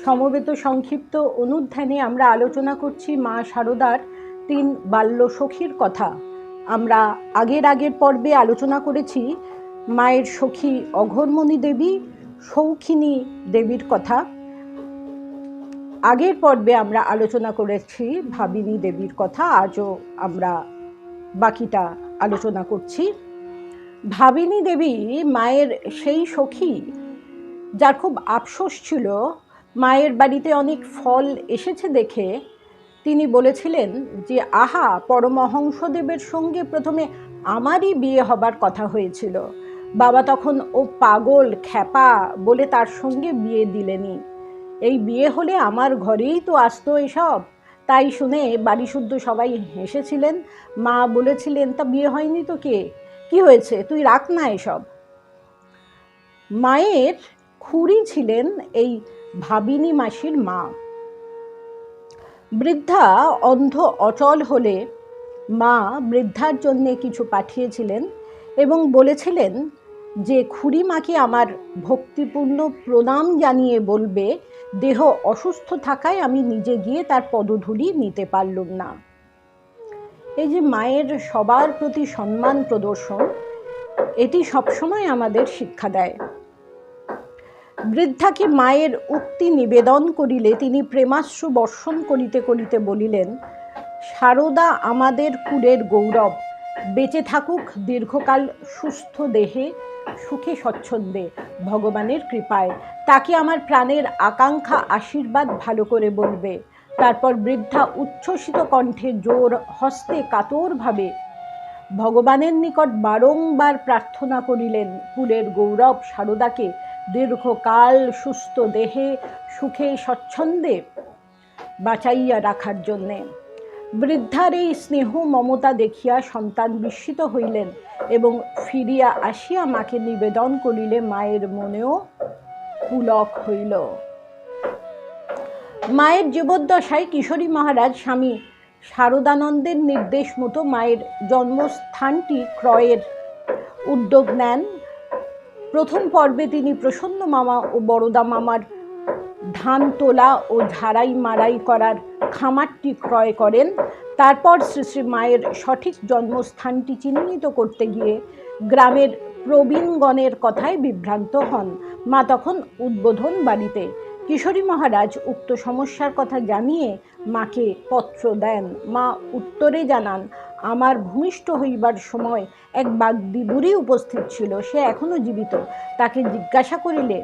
সমবেত সংক্ষিপ্ত অনুধ্যানে আমরা আলোচনা করছি মা শারদার 3 বাল্য সখীর কথা। আমরা আগের পর্বে আলোচনা করেছি মায়ের সখী অঘোরমণি দেবী, সৌখিনী দেবীর কথা। আগের পর্বে আমরা আলোচনা করেছি ভাবিনী দেবীর কথা। আজও আমরা বাকিটা আলোচনা করছি। ভাবিনী দেবী মায়ের সেই সখী যার খুব আফসোস ছিল মায়ের বাড়িতে অনেক ফল এসেছে দেখে। তিনি বলেছিলেন যে আহা, পরমহংসদেবের সঙ্গে প্রথমে আমারই বিয়ে হবার কথা হয়েছিল, বাবা তখন ও পাগল খ্যাপা বলে তার সঙ্গে বিয়ে দিলেনি। এই বিয়ে হলে আমার ঘরেই তো আসতো এসব। তাই শুনে বাড়ি শুদ্ধ সবাই হেসেছিলেন। মা বলেছিলেন, তা বিয়ে হয়নি তো কি হয়েছে, তুই রাখ না এসব। মায়ের খুড়ি ছিলেন এই ভাবিনী মাসির মা। বৃদ্ধা অন্ধ অচল হলে মা বৃদ্ধার জন্য কিছু পাঠিয়েছিলেন এবং বলেছিলেন যে খুড়িমাকে আমার ভক্তিপূর্ণ প্রণাম জানিয়ে বলবে দেহ অসুস্থ থাকায় আমি নিজে গিয়ে তার পদধূলি নিতে পারলুম না। এই যে মায়ের সবার প্রতি সম্মান প্রদর্শন, এটি সবসময় আমাদের শিক্ষা দেয়। বৃদ্ধাকে মায়ের উক্তি নিবেদন করিলে তিনি প্রেমাশ্রু বর্ষণ করিতে করিতে বলিলেন, শারদা আমাদের কুলের গৌরব, বেঁচে থাকুক দীর্ঘকাল সুস্থ দেহে সুখে স্বচ্ছন্দে ভগবানের কৃপায়। তাকে আমার প্রাণের আকাঙ্ক্ষা আশীর্বাদ ভালো করে বলবে। তারপর বৃদ্ধা উচ্ছ্বসিত কণ্ঠে জোর হস্তে কাতরভাবে ভগবানের নিকট বারংবার প্রার্থনা করিলেন কুলের গৌরব শারদাকে দীর্ঘকাল সুস্থ দেহে সুখে স্বচ্ছন্দে বাঁচাইয়া রাখার জন্যে। বৃদ্ধার এই স্নেহ মমতা দেখিয়া সন্তান বিস্মিত হইলেন এবং ফিরিয়া আসিয়া মাকে নিবেদন করিলে মায়ের মনেও পুলক হইল। মায়ের জীবদ্দশায় কিশোরী মহারাজ স্বামী শারদানন্দের নির্দেশ মতো মায়ের জন্মস্থানটি ক্রয়ের উদ্যোগ নেন। প্রথম পর্বে তিনি প্রসন্ন মামা ও বরদা মামার ধান তোলা ও ঝাড়াই মারাই করার খামারটি ক্রয় করেন। তারপর শ্রী শ্রী মায়ের সঠিক জন্মস্থানটি চিহ্নিত করতে গিয়ে গ্রামের প্রবীণগণের কথায় বিভ্রান্ত হন। মা তখন উদ্বোধন বাড়িতে। কিশোরী মহারাজ উক্ত সমস্যার কথা জানিয়ে মাকে পত্র দেন। মা উত্তরে জানান, আমার ভূমিষ্ঠ হইবার সময় এক বাগদি বুড়ি উপস্থিত ছিল, সে এখনো জীবিত। তাকে জিজ্ঞাসা করিলে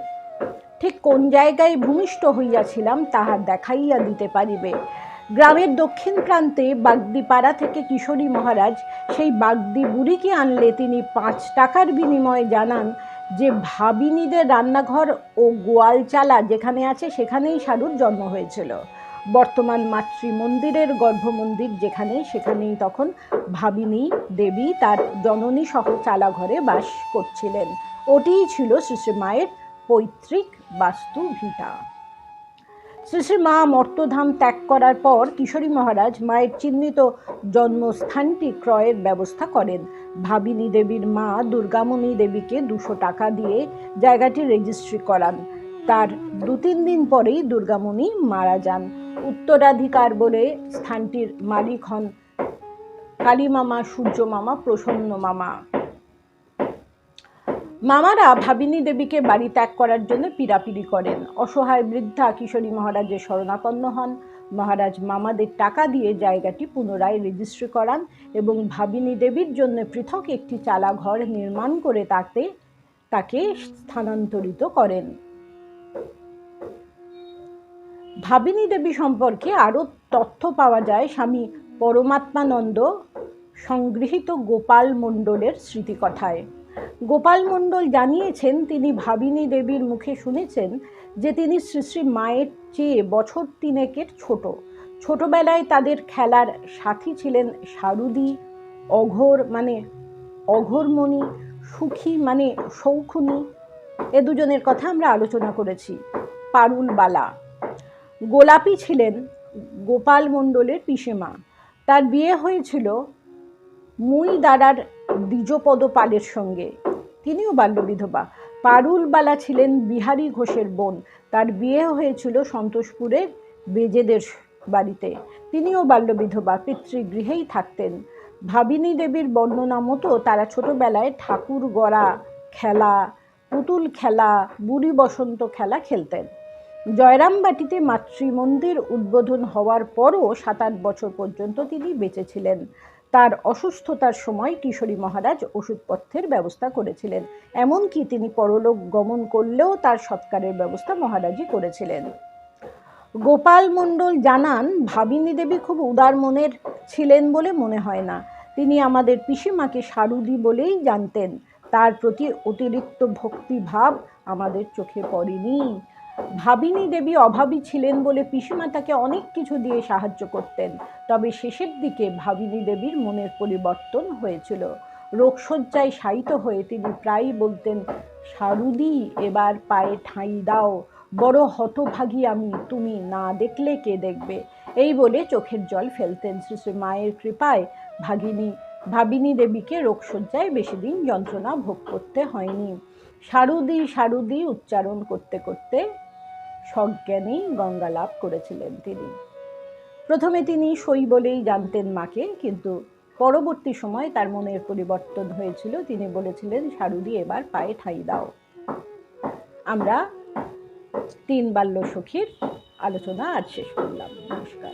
ঠিক কোন জায়গায় ভূমিষ্ঠ হইয়াছিলাম তাহা দেখাইয়া দিতে পারিবে। গ্রামের দক্ষিণ প্রান্তে বাগদিপাড়া থেকে কিশোরী মহারাজ সেই বাগদি বুড়িকে আনলে তিনি 5 টাকার বিনিময়ে জানান যে ভাবিনীদের রান্নাঘর ও গোয়ালচালা যেখানে আছে সেখানেই শারুর জন্ম হয়েছিল। বর্তমান মাতৃ মন্দিরের গর্ভমন্দির যেখানে, সেখানেই তখন ভাবিনী দেবী তার জননী সহ চালাঘরে বাস করছিলেন। ওটিই ছিল শ্রী শ্রী মায়ের পৈতৃক বাস্তু ভিটা। শ্রী শ্রী মা মর্তধাম ত্যাগ করার পর কিশোরী মহারাজ মায়ের চিহ্নিত জন্মস্থানটি ক্রয়ের ব্যবস্থা করেন। ভাবিনী দেবীর মা দুর্গামণি দেবীকে 200 টাকা দিয়ে জায়গাটি রেজিস্ট্রি করান। তার 2-3 দিন পরেই দুর্গামণি মারা যান। উত্তরাধিকার বলে স্থানটির মালিক হন কালী মামা, সূর্য মামা, প্রসন্ন মামা। মামারা ভাবিনী দেবীকে বাড়ি ত্যাগ করার জন্য পীড়াপিড়ি করেন। অসহায় বৃদ্ধা কিশোরী মহারাজের শরণাপন্ন হন। মহারাজ মামাদের টাকা দিয়ে জায়গাটি পুনরায় রেজিস্ট্রি করান এবং ভাবিনী দেবীর জন্য পৃথক একটি চালা ঘর নির্মাণ করে তাকে স্থানান্তরিত করেন। ভাবিনী দেবী সম্পর্কে আরও তথ্য পাওয়া যায় স্বামী পরমাত্মানন্দ সংগৃহীত গোপাল মণ্ডলের স্মৃতিকথায়। গোপাল মণ্ডল জানিয়েছেন তিনি ভাবিনী দেবীর মুখে শুনেছেন যে তিনি শ্রী শ্রী মায়ের চেয়ে বছর 3 ছোট। ছোটবেলায় তাদের খেলার সাথী ছিলেন সারুদি, অঘোর মানে অঘোরমণি, সুখী মানে সৌখুনি। এ দুজনের কথা আমরা আলোচনা করেছি। পারুলবালা। গোলাপী ছিলেন গোপাল মণ্ডলের পিসেমা। তার বিয়ে হয়েছিল মুই দাদার দ্বিজপদ পালের সঙ্গে, তিনিও বাল্যবিধবা। পারুলবালা ছিলেন বিহারী ঘোষের বোন। তার বিয়ে হয়েছিল সন্তোষপুরের বেজেদের বাড়িতে। তিনিও বাল্যবিধবা, পিতৃগৃহেই থাকতেন। ভাবিনী দেবীর বর্ণনা মতো তারা ছোটবেলায় ঠাকুর গড়া খেলা, পুতুল খেলা, বুড়ি বসন্ত খেলা খেলতেন। জয়রামবাটিতে মাতৃমন্দির উদ্বোধন হওয়ার পরও 7-8 বছর পর্যন্ত তিনি বেঁচে ছিলেন। তার অসুস্থতার সময় কিশোরী মহারাজ ওষুধপথ্যের ব্যবস্থা করেছিলেন। এমনকি তিনি পরলোক গমন করলেও তার সৎকারের ব্যবস্থা মহারাজই করেছিলেন। গোপাল মণ্ডল জানান, ভাবিনী দেবী খুব উদার মনের ছিলেন বলে মনে হয় না। তিনি আমাদের পিসিমাকে সারুদি বলেই জানতেন। তার প্রতি অতিরিক্ত ভক্তিভাব আমাদের চোখে পড়েনি। ভাবিনী দেবী অভাবী ছিলেন বলে পিসিমা তাকে অনেক কিছু দিয়ে সাহায্য করতেন। তবে শেষের দিকে ভাবিনী দেবীর মনের পরিবর্তন হয়েছিল। রোগশয্যায় শায়িত হয়ে তিনি প্রায়ই বলতেন, সারুদি এবার পায়ে ঠাঁই দাও, বড় হতভাগী আমি, তুমি না দেখলে কে দেখবে, এই বলে চোখের জল ফেলতেন। শ্রী মায়ের কৃপায় ভাবিনী দেবীকে রোগশয্যায় বেশি দিন যন্ত্রণা ভোগ করতে হয়নি। সারুদি সারুদি উচ্চারণ করতে করতে সজ্ঞানেই গঙ্গা লাভ করেছিলেন তিনি। প্রথমে তিনি সই বলেই জানতেন মাকে, কিন্তু পরবর্তী সময় তার মনের পরিবর্তন হয়েছিল। তিনি বলেছিলেন, সারুদি এবার পায়ে ঠাঁই দাও। আমরা 3 বাল্য সখীর আলোচনা আজ শেষ করলাম। নমস্কার।